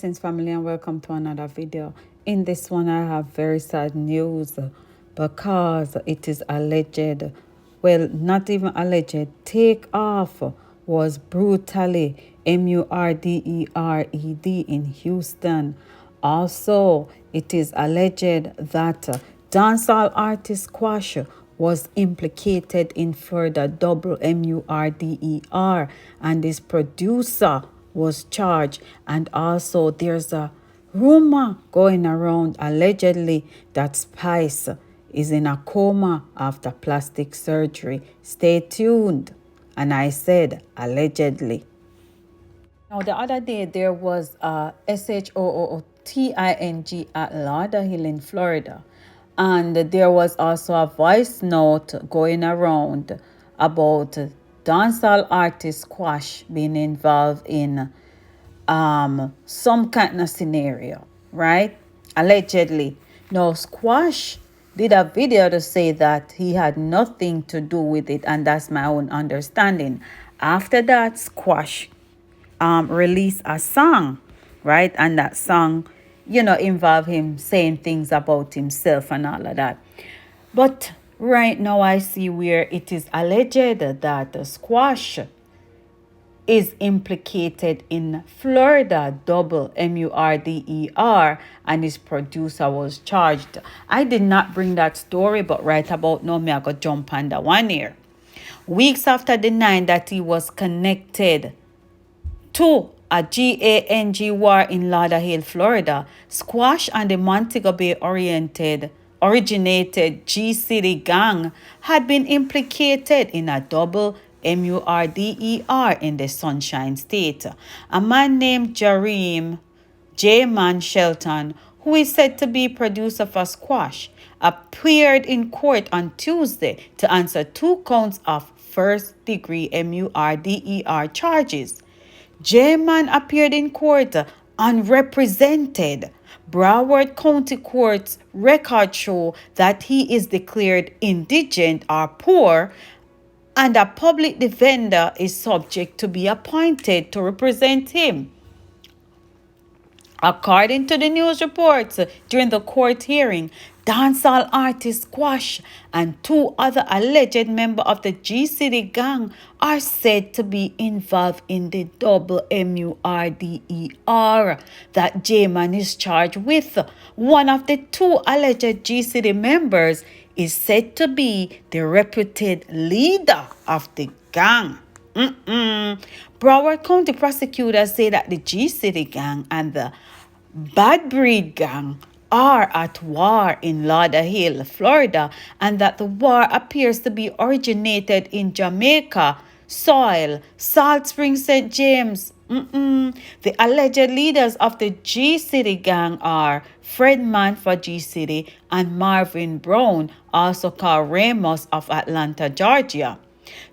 Blessings family, and welcome to another video. In this one I have very sad news because it is alleged, well, not even alleged, Takeoff was brutally MVrder in Houston. Also, it is alleged that dancehall artist Squash was implicated in further double MVrder, and his producer was charged. And also there's a rumor going around allegedly that Spice is in a coma after plastic surgery. Stay tuned. And I said allegedly. Now the other day there was a SHOOTING at Lauderhill in Florida. And there was also a voice note going around about dancehall artist Squash being involved in some kind of scenario, right? Allegedly. Now, Squash did a video to say that he had nothing to do with it, and that's my own understanding. After that, Squash released a song, right? And that song, involved him saying things about himself and all of that. But right now I see where it is alleged that Squash is implicated in Florida double MVrder, and his producer was charged. I did not bring that story, but right about now me I go jump on that one here. Weeks after denying that he was connected to a gang war in Lauderhill, Florida, Squash and the Montego Bay originated G-City gang had been implicated in a double MVrder in the Sunshine State. A man named J-Man Shelton, who is said to be producer for Squash, appeared in court on Tuesday to answer 2 counts of first-degree MVrder charges. J-Man appeared in court unrepresented. Broward County Court's records show that he is declared indigent or poor, and a public defender is subject to be appointed to represent him. According to the news reports, during the court hearing, dancehall artist Squash and 2 other alleged members of the G-City gang are said to be involved in the double MVrder that J-Man is charged with. One of the 2 alleged G-City members is said to be the reputed leader of the gang. Broward County prosecutors say that the G-City gang and the Bad Breed gang are at war in Lauderhill, Florida, and that the war appears to be originated in Jamaica soil, Salt Spring, St. James. The alleged leaders of the G-City gang are Fred Mann for G-City and Marvin Brown, also called Ramos, of Atlanta, Georgia.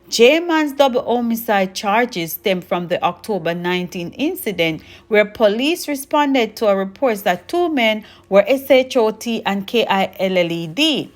J-Man's double homicide charges stem from the October 19 incident where police responded to a report that 2 men were SHOT and KILLED.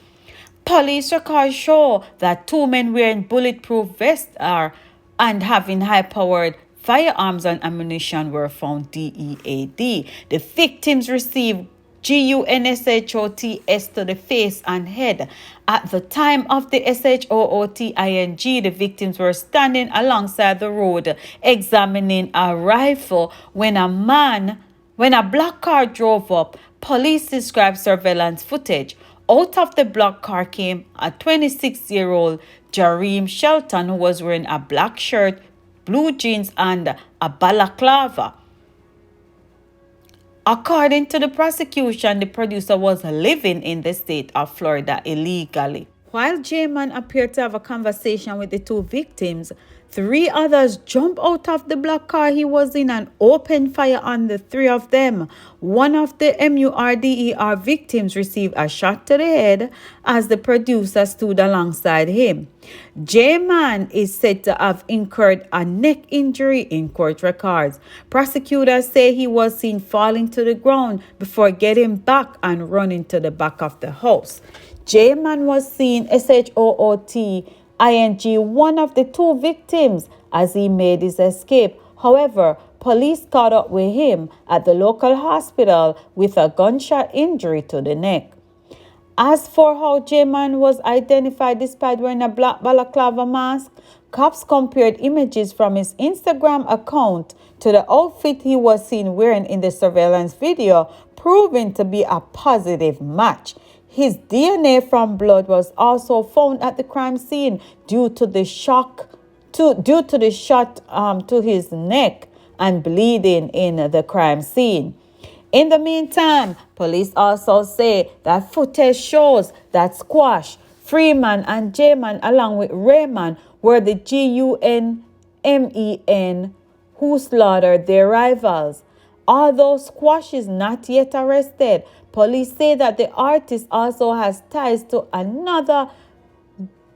Police records show that 2 men wearing bulletproof vests and having high-powered firearms and ammunition were found DEAD. The victims received GUNSHOTS to the face and head. At the time of the SHOOTING, the victims were standing alongside the road examining a rifle when a black car drove up. Police described surveillance footage. Out of the black car came a 26-year-old Jareem Shelton, who was wearing a black shirt, blue jeans, and a balaclava. According to the prosecution, the producer was living in the state of Florida illegally. While J-Man appeared to have a conversation with the 2 victims, 3 others jumped out of the black car he was in and opened fire on the 3 of them. One of the MVrder victims received a shot to the head as the producer stood alongside him. J-Man is said to have incurred a neck injury in court records. Prosecutors say he was seen falling to the ground before getting back and running to the back of the house. J-Man was seen SHOOTING, one of the 2 victims, as he made his escape. However, police caught up with him at the local hospital with a gunshot injury to the neck. As for how J-Man was identified despite wearing a black balaclava mask, cops compared images from his Instagram account to the outfit he was seen wearing in the surveillance video, proving to be a positive match. His DNA from blood was also found at the crime scene due to the shot to his neck and bleeding in the crime scene. In the meantime, police also say that footage shows that Squash, Freeman, and J-Man, along with Rayman, were the GUNMEN who slaughtered their rivals. Although Squash is not yet arrested, police say that the artist also has ties to another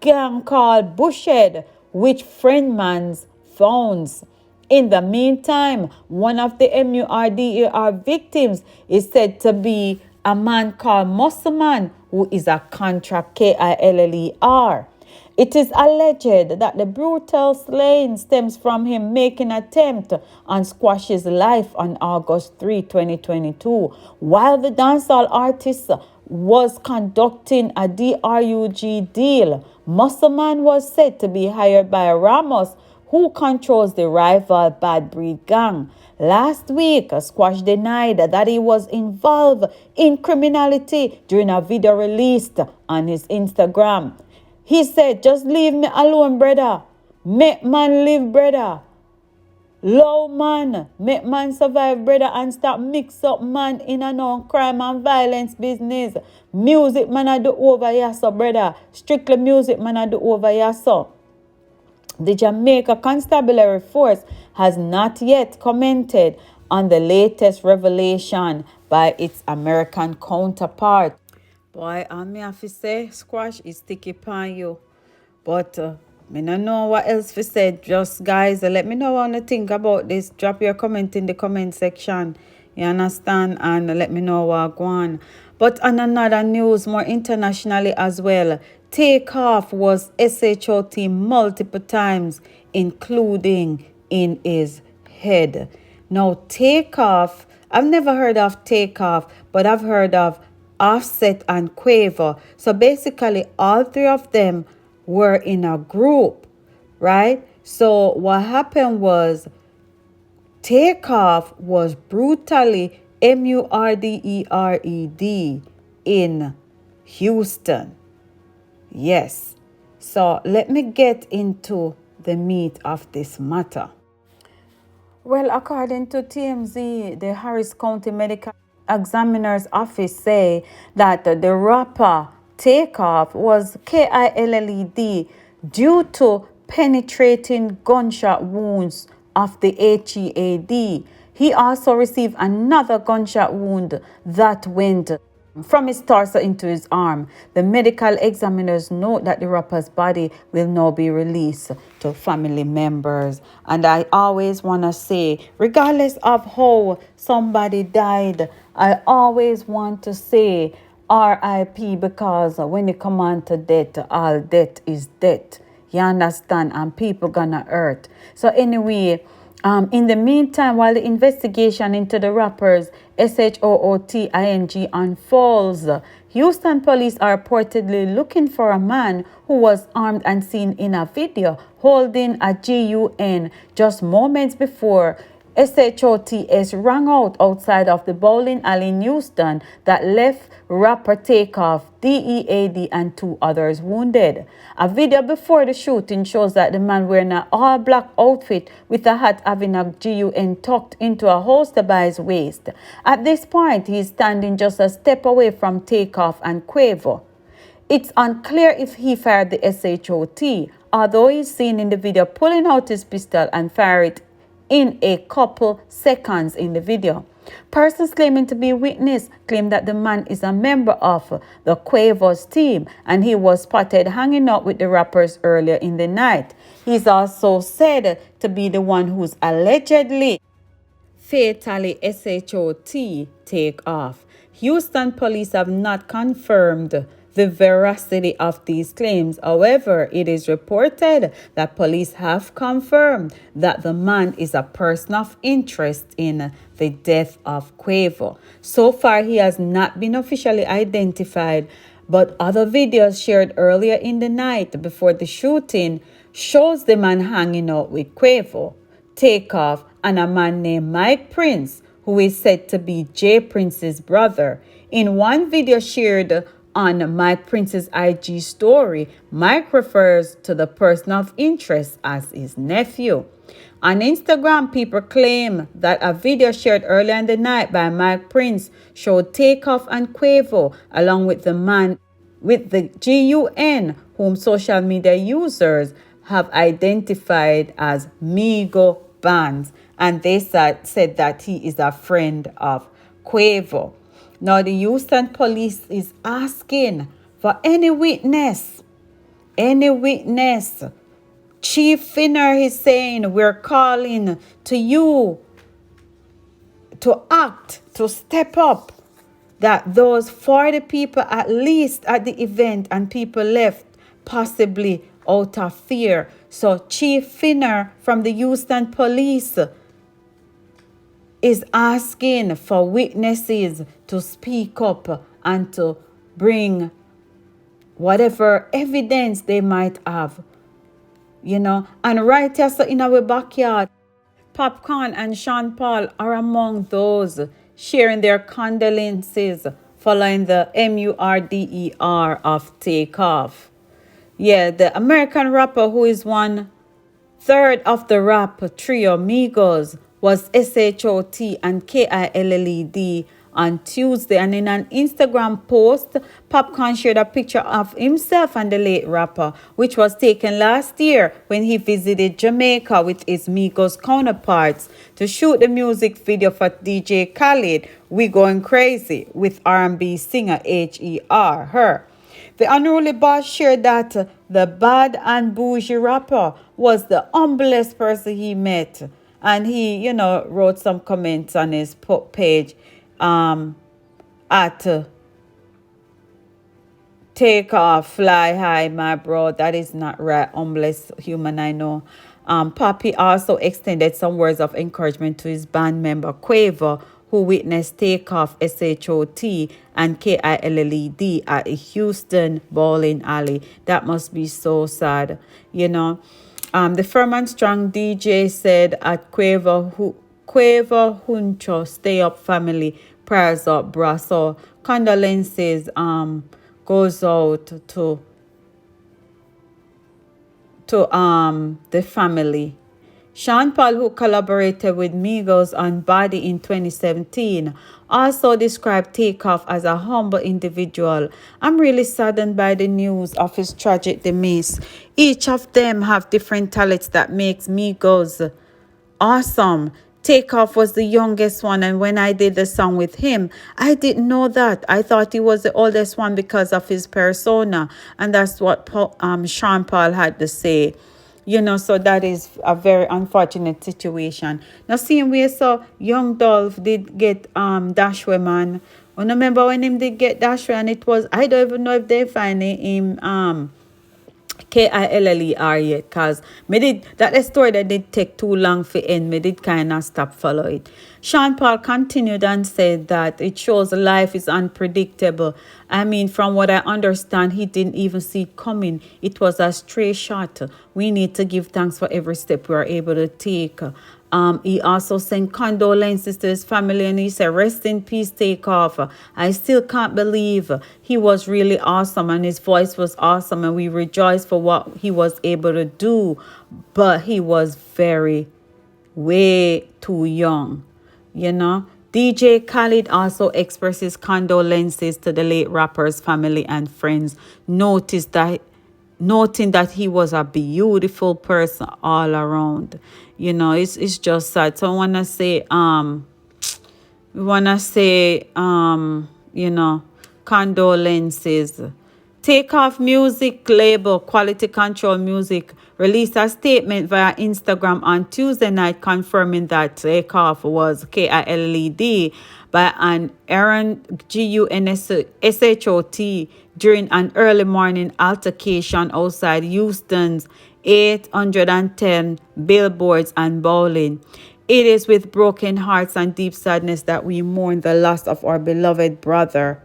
gang called Bushhead, which Friendman's phones. In the meantime, one of the MVrder R victims is said to be a man called Muscleman, who is a contract KILLER. It is alleged that the brutal slaying stems from him making an attempt on Squash's life on August 3, 2022, while the dancehall artist was conducting a DRUG deal. Muscleman was said to be hired by Ramos, who controls the rival Bad Breed gang. Last week, Squash denied that he was involved in criminality during a video released on his Instagram. He said, "Just leave me alone, brother. Make man live, brother. Low man, make man survive, brother, and stop mix up man in a non-crime and violence business. Music man I do over here, so brother. Strictly music man I do over here, so." The Jamaica Constabulary Force has not yet commented on the latest revelation by its American counterpart. Boy, I me have to say, Squash is sticky upon you. But me no know what else to say. Just guys, let me know what you think about this. Drop your comment in the comment section. You understand? And let me know what go on. But on another news, more internationally as well, Takeoff was SHOT multiple times, including in his head. Now, Takeoff, I've never heard of Takeoff, but I've heard of Offset and Quavo. So basically, all three of them were in a group, right? So what happened was Takeoff was brutally MURDERED in Houston. Yes. So let me get into the meat of this matter. Well, according to TMZ, the Harris County Medical Examiner's Office say that the rapper Takeoff was KILLED due to penetrating gunshot wounds of the HEAD. He also received another gunshot wound that went from his torso into his arm. The medical examiners note that the rapper's body will now be released to family members. And I always want to say, regardless of how somebody died, I always want to say RIP, because when you come on to death, all death is death. You understand? And people gonna hurt. So anyway, in the meantime, while the investigation into the rappers SHOOTING unfolds, Houston police are reportedly looking for a man who was armed and seen in a video holding a GUN just moments before SHOTS rang out outside of the bowling alley in Houston that left rapper Takeoff, DEAD, and two others wounded. A video before the shooting shows that the man wearing an all-black outfit with a hat having a GUN tucked into a holster by his waist. At this point, he is standing just a step away from Takeoff and Quavo. It's unclear if he fired the SHOT, although he's seen in the video pulling out his pistol and fire it in a couple seconds in the video. Persons claiming to be witness claim that the man is a member of the Quavo's team and he was spotted hanging out with the rappers earlier in the night. He's also said to be the one who's allegedly fatally SHOT Takeoff. Houston police have not confirmed the veracity of these claims. However, it is reported that police have confirmed that the man is a person of interest in the death of Quavo. So far, he has not been officially identified, but other videos shared earlier in the night before the shooting shows the man hanging out with Quavo, Takeoff, and a man named Mike Prince, who is said to be Jay Prince's brother. In one video shared on Mike Prince's IG story, Mike refers to the person of interest as his nephew. On Instagram, people claim that a video shared earlier in the night by Mike Prince showed Takeoff and Quavo along with the man with the GUN, whom social media users have identified as Migo Bands, and they said that he is a friend of Quavo. Now, the Houston police is asking for any witness. Chief Finner is saying, we're calling to you to act, to step up, that those 40 people at least at the event and people left possibly out of fear. So Chief Finner from the Houston police is asking for witnesses to speak up and to bring whatever evidence they might have, And right here, so in our backyard, Popcorn and Sean Paul are among those sharing their condolences following the MVrder of Takeoff. Yeah, the American rapper, who is 1/3 of the rap trio Migos, was SHOT and KILLED on Tuesday. And in an Instagram post, Popcorn shared a picture of himself and the late rapper, which was taken last year when he visited Jamaica with his Migos counterparts to shoot the music video for DJ Khaled, We Going Crazy, with R&B singer Her. The unruly boss shared that the bad and bougie rapper was the humblest person he met. And he, wrote some comments on his page at Takeoff, fly high, my bro. That is not right. Humblest human I know. Papi also extended some words of encouragement to his band member Quavo, who witnessed Takeoff, SHOT, and KILLED at a Houston bowling alley. That must be so sad, The firm and strong DJ said at Quavo Huncho, stay up family, prayers up, bro. So condolences goes out to the family. Sean Paul, who collaborated with Migos on Body in 2017, also described Takeoff as a humble individual. I'm really saddened by the news of his tragic demise. Each of them have different talents that makes Migos awesome. Takeoff was the youngest one, and when I did the song with him, I didn't know that. I thought he was the oldest one because of his persona, and that's what Sean Paul had to say. So that is a very unfortunate situation. Now, same way, so Young Dolph did get Dashway, man. I remember when him did get Dashway, and it was, I don't even know if they find him KILLER yet, cause that story that did take too long for end. Me did kind of stop follow it. Sean Paul continued and said that it shows life is unpredictable. I mean, from what I understand, he didn't even see it coming. It was a stray shot. We need to give thanks for every step we are able to take. He also sent condolences to his family, and he said, rest in peace, Takeoff. I still can't believe he was really awesome, and his voice was awesome, and we rejoice for what he was able to do, but he was way too young, DJ Khaled also expresses condolences to the late rapper's family and friends, noting that he was a beautiful person all around. It's just sad. So I wanna say condolences. Takeoff music label Quality Control Music released a statement via Instagram on Tuesday night confirming that Takeoff was KILLED, by an Aaron Gunshot during an early morning altercation outside Houston's 810 billboards and bowling. It is with broken hearts and deep sadness that we mourn the loss of our beloved brother,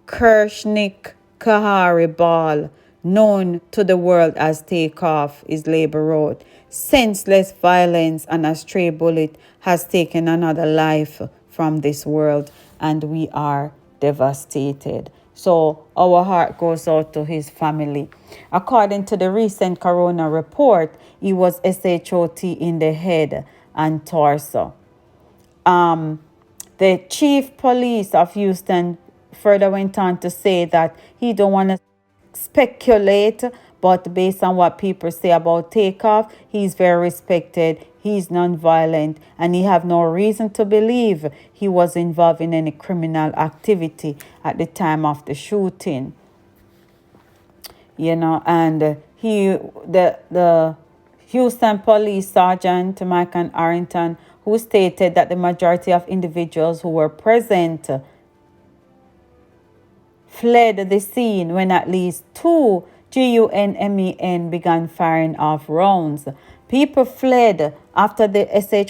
Kershnik Kahari Ball, known to the world as Takeoff, his label wrote. Senseless violence and a stray bullet has taken another life from this world, and we are devastated. So our heart goes out to his family. According to the recent coroner report, he was SHOT in the head and torso. The chief police of Houston further went on to say that he don't want to speculate, but based on what people say about Takeoff, he's very respected, he's non-violent, and he have no reason to believe he was involved in any criminal activity at the time of the shooting. And the Houston Police Sergeant Michael Arrington, who stated that the majority of individuals who were present fled the scene when at least two GUNMEN began firing off rounds. People fled after the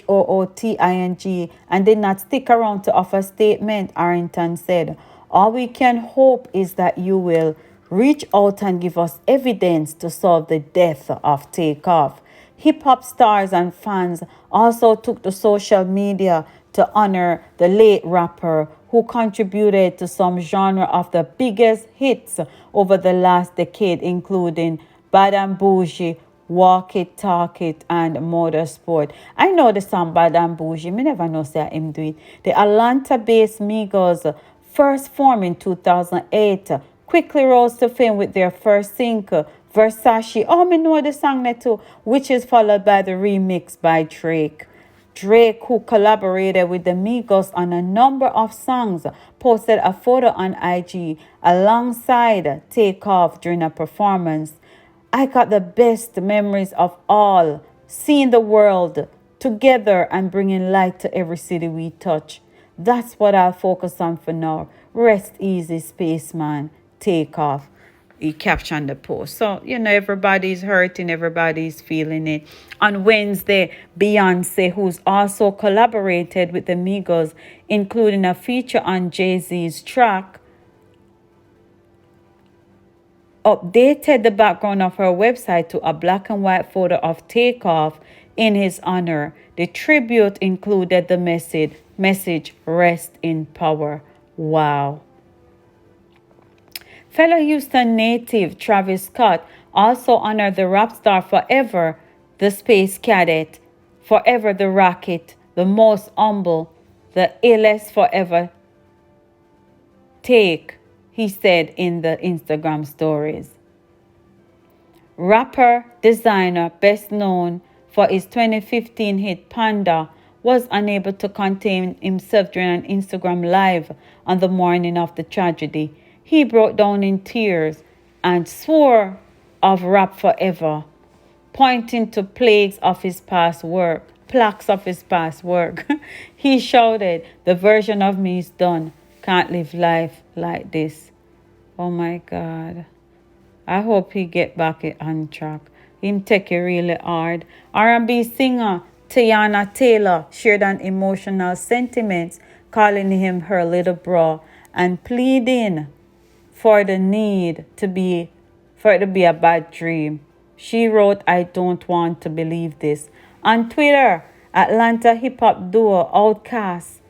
SHOOTING and did not stick around to offer statement, Arrington said. All we can hope is that you will reach out and give us evidence to solve the death of Takeoff. Hip-hop stars and fans also took to social media to honor the late rapper who contributed to some genre of the biggest hits over the last decade, including Bad and Bougie, Walk It, Talk It, and Motorsport. I know the song Bad and Bougie. Me never know say him do it. The Atlanta-based Migos, first formed in 2008, quickly rose to fame with their first single, Versace. Oh, me know the song there too, which is followed by the remix by Drake. Drake, who collaborated with the Migos on a number of songs, posted a photo on IG alongside Takeoff during a performance. I got the best memories of all, seeing the world together and bringing light to every city we touch. That's what I'll focus on for now. Rest easy, spaceman. Takeoff. He captioned the post. So, everybody's hurting, everybody's feeling it. On Wednesday, Beyonce, who's also collaborated with the Migos, including a feature on Jay-Z's track, updated the background of her website to a black and white photo of Takeoff in his honor. The tribute included the message, rest in power. Wow. Fellow Houston native Travis Scott also honored the rap star forever, the space cadet, forever the rocket, the most humble, the illest forever take, he said in the Instagram stories. Rapper, designer, best known for his 2015 hit Panda, was unable to contain himself during an Instagram live on the morning of the tragedy. He broke down in tears and swore of rap forever, pointing to plaques of his past work. He shouted, "The version of me is done. Can't live life like this." Oh my God. I hope he get back on track. Him take it really hard. R&B singer Tiana Taylor shared an emotional sentiment, calling him her little bro and pleading for it to be a bad dream. She wrote, "I don't want to believe this." On Twitter, Atlanta hip-hop duo Outkast,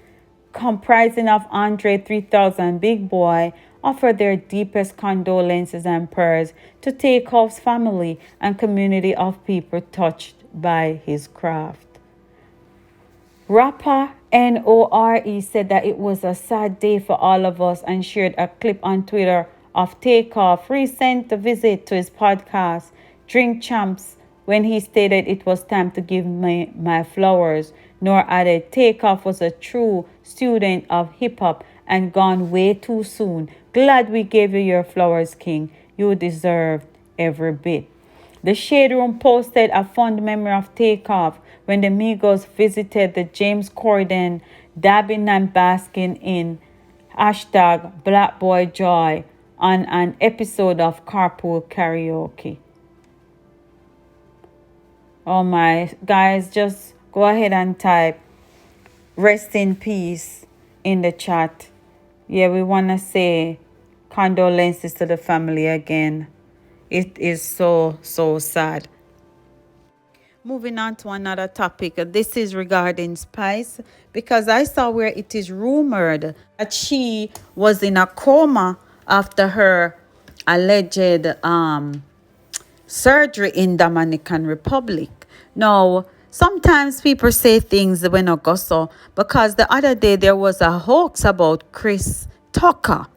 comprising of Andre 3000 Big Boy, offered their deepest condolences and prayers to Takeoff's family and community of people touched by his craft. Rapper NORE said that it was a sad day for all of us and shared a clip on Twitter of Takeoff recent visit to his podcast, Drink Champs, when he stated it was time to give me my flowers. Nor added, Takeoff was a true student of hip-hop and gone way too soon. Glad we gave you your flowers, King. You deserved every bit. The Shade Room posted a fond memory of Takeoff when the Migos visited the James Corden dabbing and basking in hashtag Black Boy Joy on an episode of Carpool Karaoke. Oh my, guys, just go ahead and type rest in peace in the chat. Yeah, we want to say condolences to the family again. It is so, so sad. Moving on to another topic. This is regarding Spice, because I saw where it is rumored that she was in a coma after her alleged surgery in Dominican Republic. Now, sometimes people say things when I go so, because the other day there was a hoax about Chris Tucker.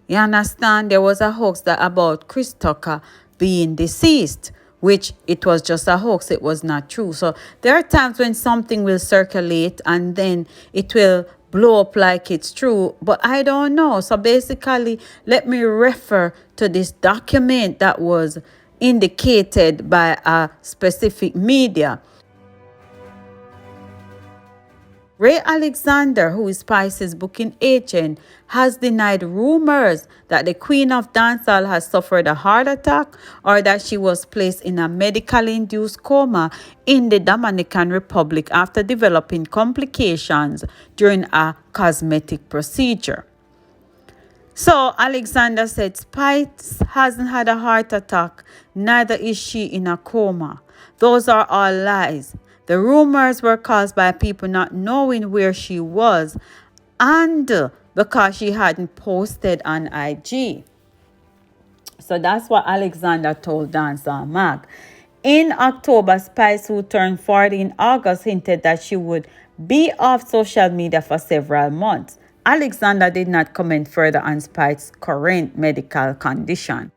You understand? There was a hoax about Chris Tucker being deceased, which it was just a hoax. It was not true. So there are times when something will circulate and then it will blow up like it's true, but I don't know. So basically, let me refer to this document that was indicated by a specific media. Ray Alexander, who is Spice's booking agent, has denied rumors that the Queen of Dancehall has suffered a heart attack or that she was placed in a medically induced coma in the Dominican Republic after developing complications during a cosmetic procedure. So Alexander said Spice hasn't had a heart attack, neither is she in a coma. Those are all lies. The rumors were caused by people not knowing where she was and because she hadn't posted on IG. So that's what Alexander told Dancehall Mag. In October, Spice, who turned 40 in August, hinted that she would be off social media for several months. Alexander did not comment further on Spice's current medical condition.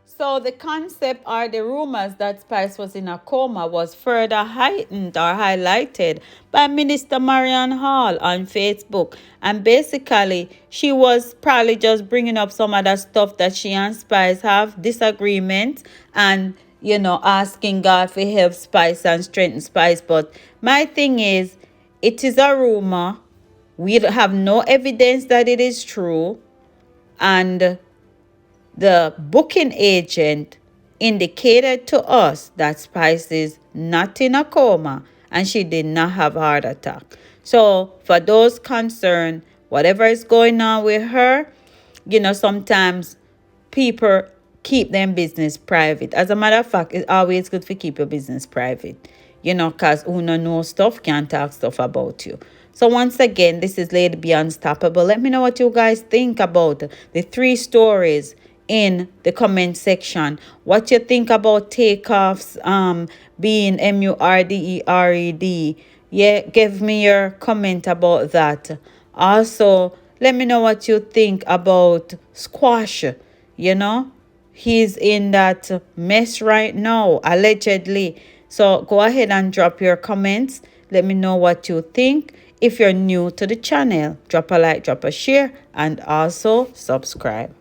So the concept or the rumors that Spice was in a coma was further heightened or highlighted by Minister Marianne Hall on Facebook. And basically, she was probably just bringing up some of that stuff that she and Spice have disagreements and, asking God for help Spice and strengthen Spice. But my thing is, it is a rumor. We have no evidence that it is true. And the booking agent indicated to us that Spice is not in a coma and she did not have a heart attack. So for those concerned, whatever is going on with her, sometimes people keep their business private. As a matter of fact, it's always good to keep your business private, because who no know stuff can't talk stuff about you. So once again, this is Lady B Unstoppable. Let me know what you guys think about the 3 stories in the comment section. What you think about Takeoff's being MVrder. Yeah, give me your comment about that. Also, let me know what you think about Squash. He's in that mess right now, allegedly. So go ahead and drop your comments. Let me know what you think. If you're new to the channel, drop a like, drop a share, and also subscribe.